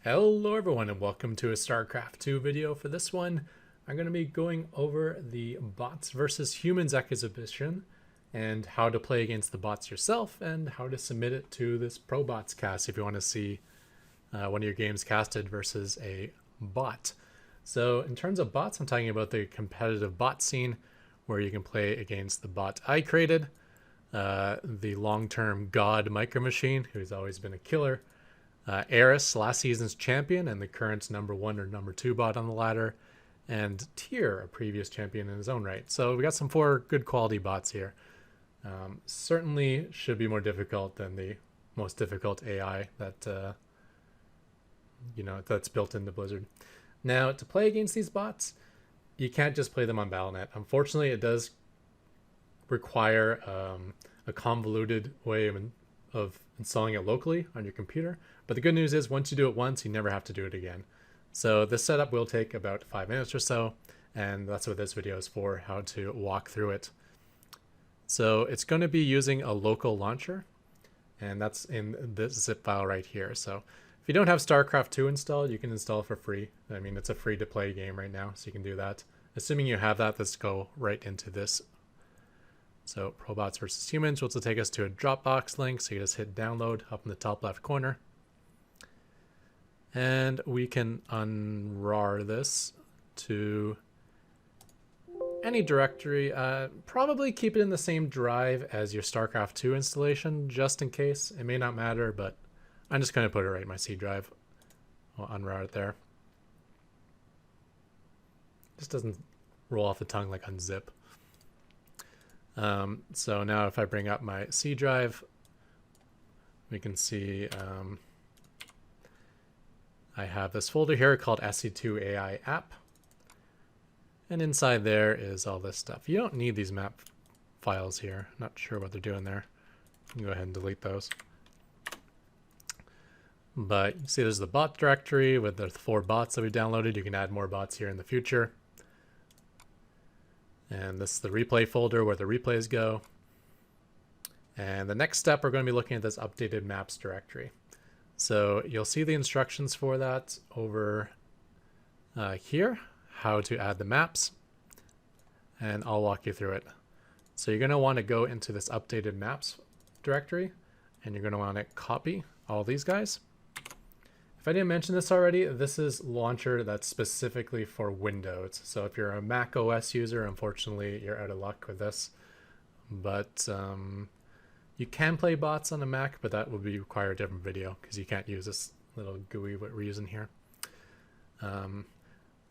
Hello everyone and welcome to a Starcraft 2 video. For this one, I'm going to be going over the bots versus humans exhibition and how to play against the bots yourself and how to submit it to this ProBots cast if you want to see one of your games casted versus a bot. So in terms of bots, I'm talking about the competitive bot scene where you can play against the bot I created, the long-term god Micro Machine, who's always been a killer, Eris, last season's champion and the current #1 or #2 bot on the ladder, and Tyr, a previous champion in his own right. So we got some 4 good quality bots here. Certainly should be more difficult than the most difficult AI that that's built into Blizzard. Now, to play against these bots, you can't just play them on Battle.net. Unfortunately, it does require a convoluted way of installing it locally on your computer. But the good news is once you do it once, you never have to do it again. So this setup will take about 5 minutes or so, and that's what this video is for, how to walk through it. So it's going to be using a local launcher, and that's in this zip file right here. So if you don't have StarCraft 2 installed, you can install it for free. I mean, it's a free to play game right now, so you can do that. Assuming you have that, let's go right into this. So ProBots versus humans, which will take us to a Dropbox link. So you just hit download up in the top left corner. And we can unrar this to any directory. Probably keep it in the same drive as your StarCraft 2 installation, just in case. It may not matter, but I'm just going to put it right in my C drive. I'll unrar it there. Just doesn't roll off the tongue like unzip. So now if I bring up my C drive, we can see I have this folder here called SC2 AI app. And inside there is all this stuff. You don't need these map files here. Not sure what they're doing there. You can go ahead and delete those. But you see there's the bot directory with the 4 bots that we downloaded. You can add more bots here in the future. And this is the replay folder where the replays go. And the next step, we're going to be looking at this updated maps directory. So you'll see the instructions for that over here, how to add the maps, and I'll walk you through it. So you're going to want to go into this updated maps directory, and you're going to want to copy all these guys. If I didn't mention this already, this is launcher that's specifically for Windows. So if you're a Mac OS user, unfortunately, you're out of luck with this. But you can play bots on a Mac, but that would require a different video because you can't use this little GUI what we're using here.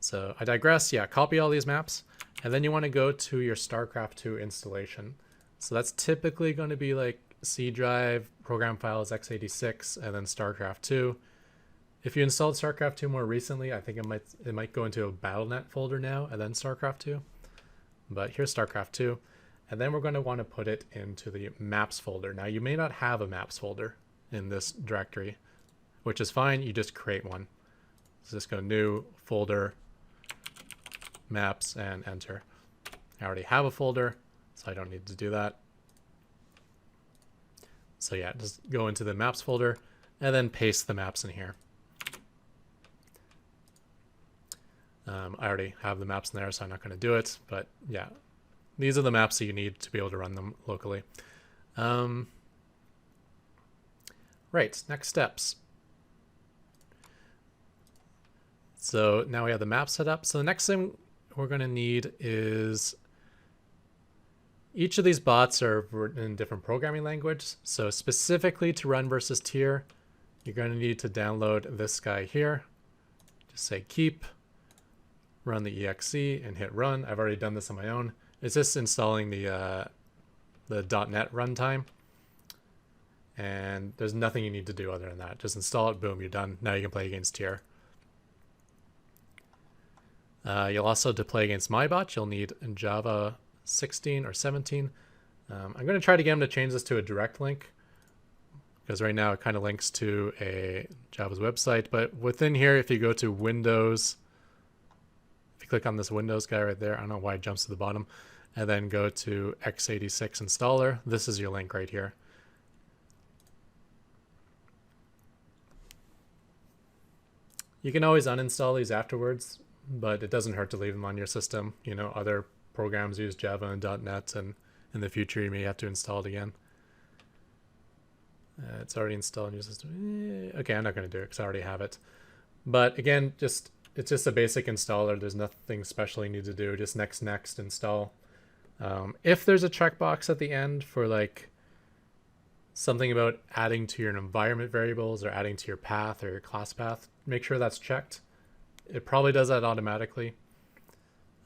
So I digress. Yeah, copy all these maps, and then you want to go to your StarCraft 2 installation. So that's typically going to be like C drive, program files, x86, and then StarCraft 2. If you installed StarCraft 2 more recently, I think it might go into a Battle.net folder now, and then StarCraft 2. But here's StarCraft 2. And then we're going to want to put it into the maps folder. Now you may not have a maps folder in this directory, which is fine. You just create one. So just go new folder, maps, and enter. I already have a folder, so I don't need to do that. So yeah, just go into the maps folder and then paste the maps in here. I already have the maps in there, so I'm not going to do it. But yeah, these are the maps that you need to be able to run them locally. Right, next steps. So now we have the map set up. So the next thing we're going to need is each of these bots are in different programming language. So specifically to run versus Tyr, you're going to need to download this guy here. Just say keep, run the exe, and hit run. I've already done this on my own. It's just installing the .NET runtime, and there's nothing you need to do other than that. Just install it, boom, you're done. Now you can play against Tyr. You'll also, to play against my bot, you'll need Java 16 or 17. I'm going to try to get them to change this to a direct link, because right now it kind of links to a Java's website. But within here, if you go to Windows, if you click on this Windows guy right there, I don't know why it jumps to the bottom, and then go to x86 installer, this is your link right here. You can always uninstall these afterwards, but it doesn't hurt to leave them on your system. You know, other programs use Java and .NET, and in the future you may have to install it again. It's already installed in your system. Okay, I'm not going to do it because I already have it. But again, it's just a basic installer. There's nothing special you need to do. Just next install. If there's a checkbox at the end for like something about adding to your environment variables or adding to your path or your class path, make sure that's checked. It probably does that automatically.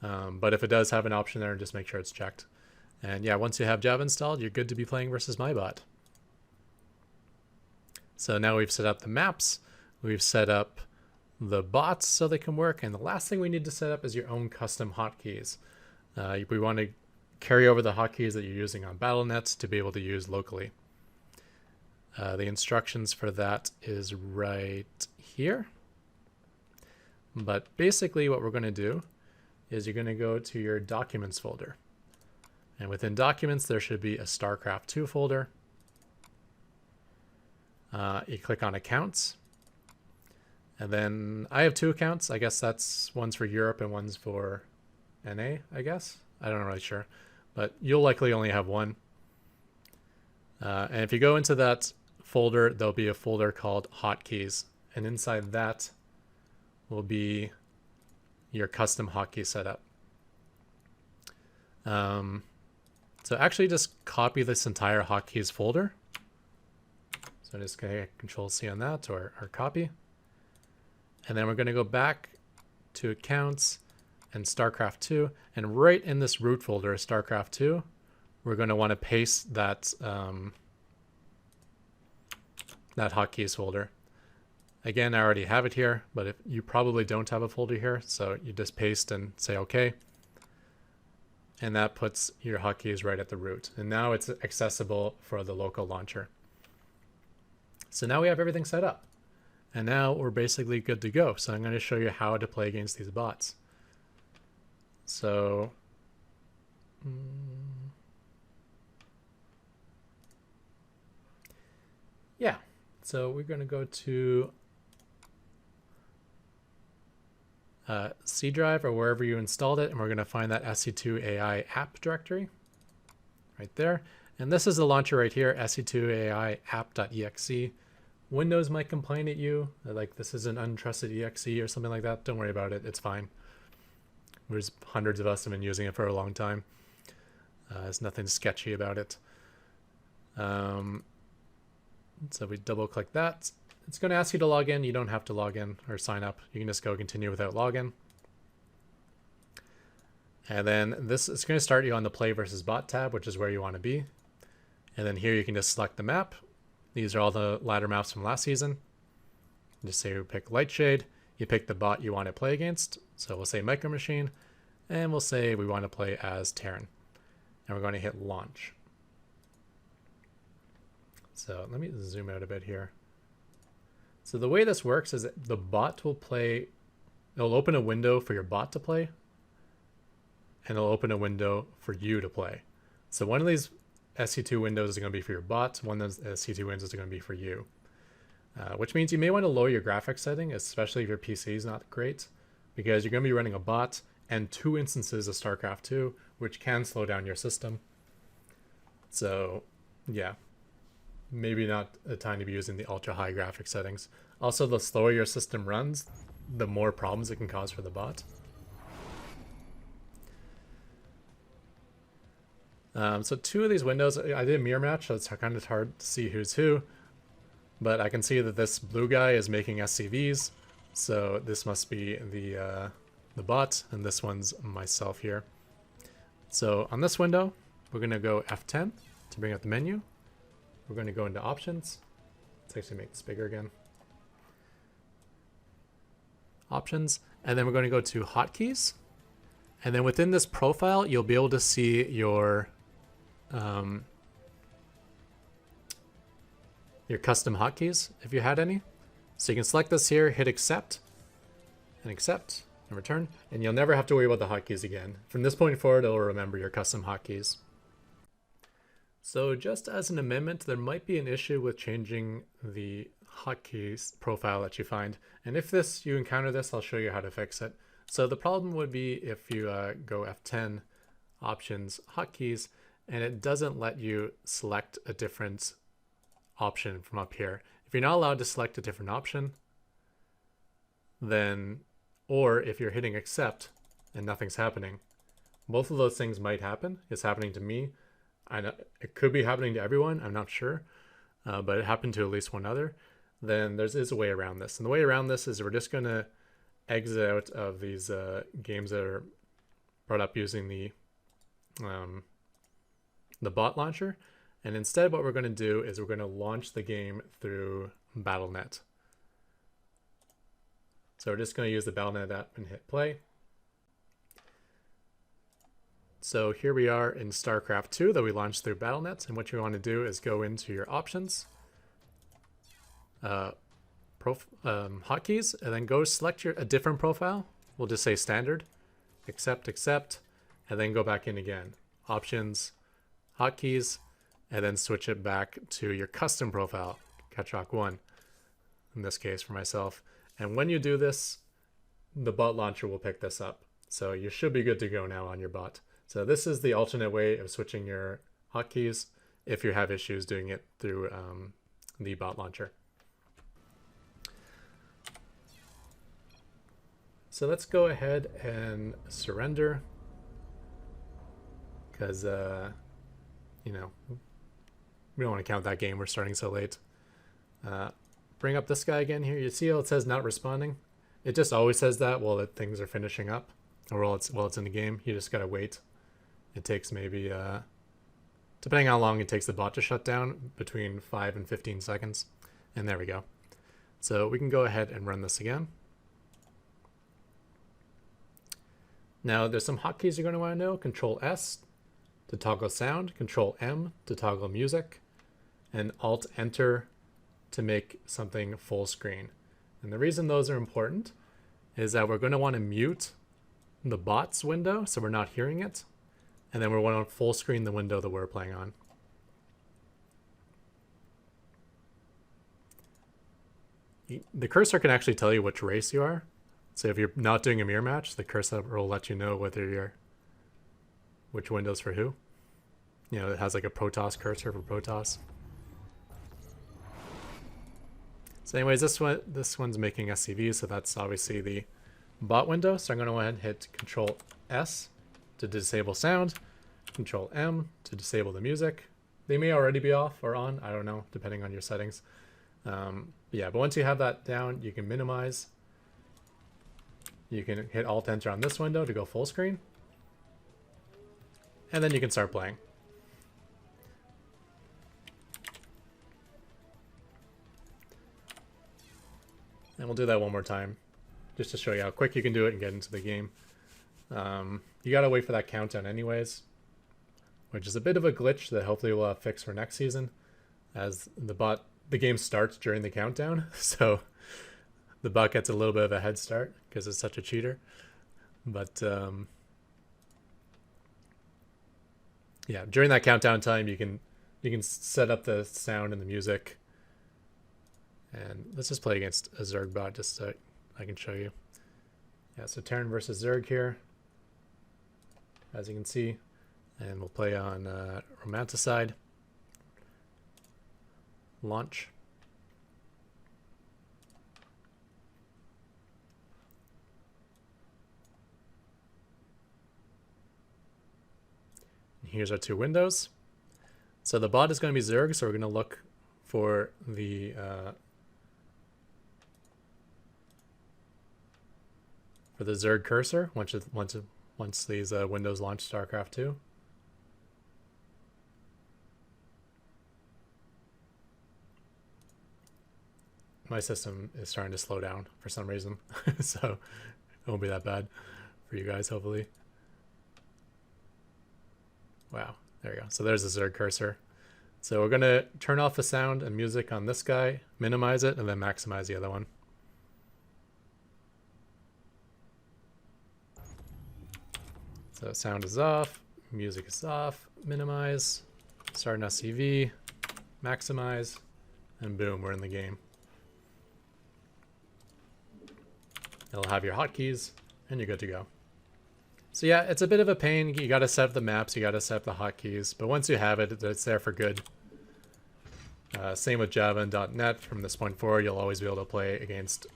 But if it does have an option there, just make sure it's checked. And yeah, once you have Java installed, you're good to be playing versus MyBot. So now we've set up the maps, we've set up the bots so they can work, and the last thing we need to set up is your own custom hotkeys. We want to carry over the hotkeys that you're using on BattleNet to be able to use locally. The instructions for that is right here. But basically what we're going to do is you're going to go to your Documents folder. And within Documents, there should be a Starcraft 2 folder. You click on Accounts. And then I have 2 accounts. I guess that's one's for Europe and one's for NA, I guess. I'm not really sure. But you'll likely only have one. And if you go into that folder, there'll be a folder called Hotkeys. And inside that will be your custom hotkey setup. So actually just copy this entire hotkeys folder. So just Control-C on that or copy. And then we're going to go back to Accounts and Starcraft 2. And right in this root folder, Starcraft 2, we're going to want to paste that, that hotkeys folder. Again, I already have it here, but if you probably don't have a folder here, so you just paste and say OK. And that puts your hotkeys right at the root. And now it's accessible for the local launcher. So now we have everything set up. And now we're basically good to go. So I'm going to show you how to play against these bots. So yeah, so we're going to go to C drive or wherever you installed it, and we're going to find that SC2AI app directory right there. And this is the launcher right here, SC2AI app.exe. Windows might complain at you, like this is an untrusted exe or something like that. Don't worry about it, it's fine. There's hundreds of us have been using it for a long time. There's nothing sketchy about it. So we double click that. It's going to ask you to log in. You don't have to log in or sign up. You can just go continue without login. And then this is going to start you on the Play versus Bot tab, which is where you want to be. And then here you can just select the map. These are all the ladder maps from last season. Just say you pick Lightshade. You pick the bot you want to play against. So we'll say Micro Machine. And we'll say we want to play as Terran. And we're going to hit Launch. So let me zoom out a bit here. So the way this works is that the bot will play, it'll open a window for your bot to play, and it'll open a window for you to play. So one of these SC2 windows is going to be for your bot, one of those SC2 windows is going to be for you. Which means you may want to lower your graphics setting, especially if your PC is not great, because you're going to be running a bot and 2 instances of StarCraft 2, which can slow down your system. So yeah. Maybe not a time to be using the ultra high graphics settings. Also, the slower your system runs, the more problems it can cause for the bot. So 2 of these windows, I did a mirror match, so it's kind of hard to see who's who. But I can see that this blue guy is making SCVs, so this must be the bot, and this one's myself here. So on this window, we're going to go F10 to bring up the menu. We're going to go into Options. Let's actually make this bigger again. Options, and then we're going to go to Hotkeys. And then within this profile, you'll be able to see your custom hotkeys, if you had any. So you can select this here, hit accept, and return, and you'll never have to worry about the hotkeys again. From this point forward, it'll remember your custom hotkeys. So just as an amendment, there might be an issue with changing the hotkeys profile that you find. And if you encounter this, I'll show you how to fix it. So the problem would be if you go F10, options, hotkeys, and it doesn't let you select a different option from up here. If you're not allowed to select a different option, then, or if you're hitting accept and nothing's happening, both of those things might happen. It's happening to me. I know it could be happening to everyone. I'm not sure, but it happened to at least one other. Then there is a way around this. And the way around this is we're just going to exit out of these games that are brought up using the bot launcher. And instead what we're going to do is we're going to launch the game through Battle.net. So we're just going to use the Battle.net app and hit play. So here we are in Starcraft 2 that we launched through Battle.net, and what you want to do is go into your options, hotkeys, and then go select a different profile. We'll just say standard, accept, and then go back in again. Options, hotkeys, and then switch it back to your custom profile, Catrock 1, in this case for myself. And when you do this, the bot launcher will pick this up. So you should be good to go now on your bot. So this is the alternate way of switching your hotkeys if you have issues doing it through the bot launcher. So let's go ahead and surrender because, you know, we don't want to count that game. We're starting so late. Bring up this guy again here. You see how it says not responding? It just always says that while things are finishing up or while it's in the game. You just got to wait. It takes maybe, depending on how long it takes the bot to shut down, between 5 and 15 seconds. And there we go. So we can go ahead and run this again. Now there's some hotkeys you're going to want to know. Control S to toggle sound, Control M to toggle music, and Alt Enter to make something full screen. And the reason those are important is that we're going to want to mute the bot's window so we're not hearing it. And then we want to full screen the window that we're playing on. The cursor can actually tell you which race you are. So if you're not doing a mirror match, the cursor will let you know whether which window's for who. You know, it has like a Protoss cursor for Protoss. So anyways, this one's making SCV, so that's obviously the bot window. So I'm going to go ahead and hit Control S to disable sound, Control M to disable the music. They may already be off or on, I don't know, depending on your settings. Yeah, but once you have that down, you can minimize. You can hit Alt Enter on this window to go full screen. And then you can start playing. And we'll do that one more time, just to show you how quick you can do it and get into the game. You gotta wait for that countdown anyways, which is a bit of a glitch that hopefully we'll have fixed for next season, as the game starts during the countdown, so the bot gets a little bit of a head start because it's such a cheater. But yeah, during that countdown time, you can set up the sound and the music. And let's just play against a Zerg bot just so I can show you. Yeah, so Terran versus Zerg here, as you can see. And we'll play on Romanticide. Launch. And here's our two windows. So the bot is going to be Zerg, so we're going to look for the Zerg cursor once these windows launch Starcraft 2. My system is starting to slow down for some reason, so it won't be that bad for you guys, hopefully. Wow, there you go. So there's the Zerg cursor. So we're going to turn off the sound and music on this guy, minimize it, and then maximize the other one. So sound is off, music is off, minimize, start an SCV, maximize, and boom, we're in the game. It'll have your hotkeys, and you're good to go. So yeah, it's a bit of a pain. You got to set up the maps, you got to set up the hotkeys, but once you have it, it's there for good. Same with Java and .NET. From this point forward, you'll always be able to play against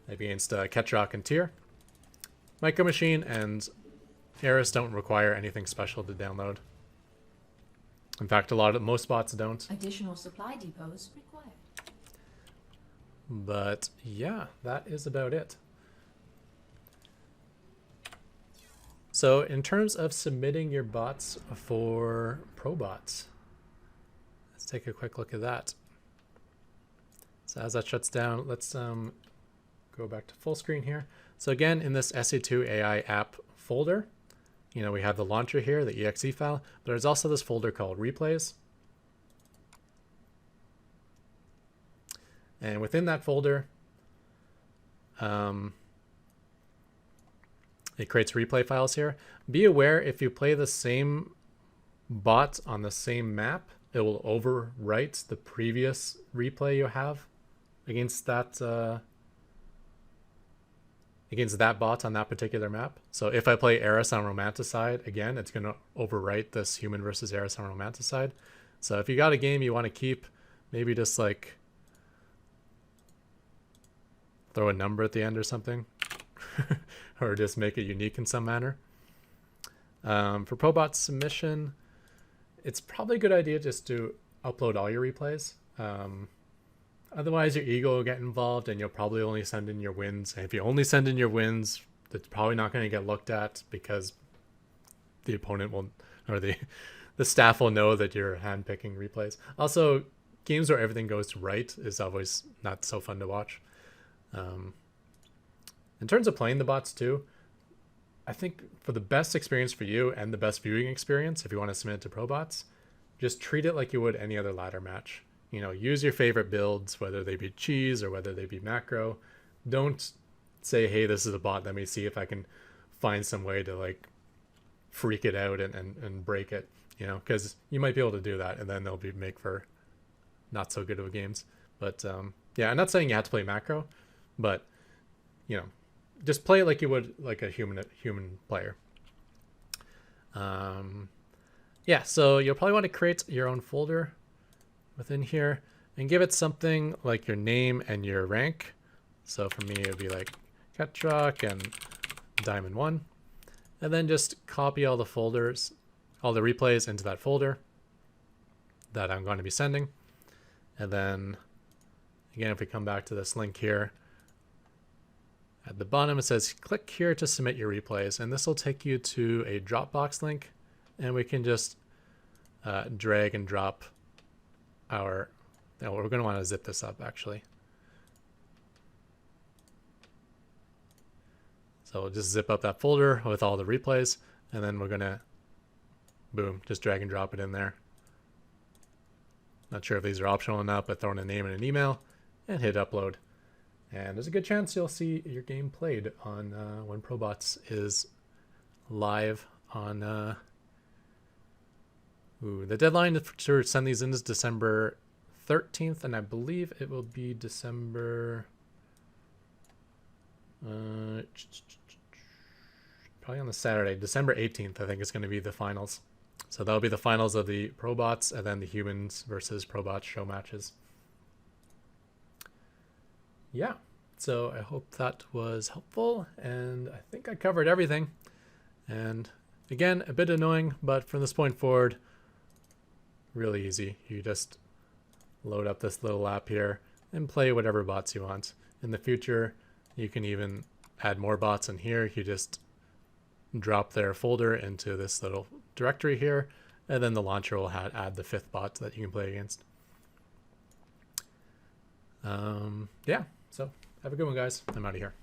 Ketrock and Tier. Micro Machine and Eris don't require anything special to download. In fact, most bots don't. Additional supply depots required. But yeah, that is about it. So in terms of submitting your bots for ProBots, let's take a quick look at that. So as that shuts down, let's go back to full screen here. So again, in this SE2 AI app folder, we have the launcher here, the exe file, but there's also this folder called replays. And within that folder, it creates replay files here. Be aware, if you play the same bot on the same map, it will overwrite the previous replay you have against that bot on that particular map. So if I play Eris on Romanticide, again, it's going to overwrite this human versus Eris on Romanticide. So if you got a game you want to keep, maybe just like throw a number at the end or something, or just make it unique in some manner. For ProBot submission, it's probably a good idea just to upload all your replays. Otherwise, your ego will get involved, and you'll probably only send in your wins. And if you only send in your wins, it's probably not going to get looked at because the opponent will, or the staff will know that you're handpicking replays. Also, games where everything goes to right is always not so fun to watch. In terms of playing the bots too, I think for the best experience for you and the best viewing experience, if you want to submit it to ProBots, just treat it like you would any other ladder match. Use your favorite builds, whether they be cheese or whether they be macro. Don't say, hey, this is a bot, let me see if I can find some way to like freak it out and break it, because you might be able to do that, and then they'll make for not so good of games. But yeah, I'm not saying you have to play macro, but just play it like you would like a human player. Yeah, so you'll probably want to create your own folder within here and give it something like your name and your rank. So for me, it would be like Ketrock and Diamond 1, and then just copy all the folders, all the replays into that folder that I'm going to be sending. And then again, if we come back to this link here, at the bottom, it says click here to submit your replays, and this will take you to a Dropbox link, and we can just drag and drop we're going to want to zip this up actually. So we'll just zip up that folder with all the replays, and then we're going to, boom, just drag and drop it in there. Not sure if these are optional or not, but throw in a name and an email and hit upload. And there's a good chance you'll see your game played on when ProBots is live on... the deadline to send these in is December 13th, and I believe it will be December... probably on the Saturday, December 18th, I think is going to be the finals. So that'll be the finals of the ProBots, and then the humans versus ProBots show matches. Yeah, so I hope that was helpful, and I think I covered everything. And again, a bit annoying, but from this point forward, really easy. You just load up this little app here and play whatever bots you want. In the future, you can even add more bots in here. You just drop their folder into this little directory here, and then the launcher will add the 5th bot that you can play against. Yeah, so have a good one, guys. I'm out of here.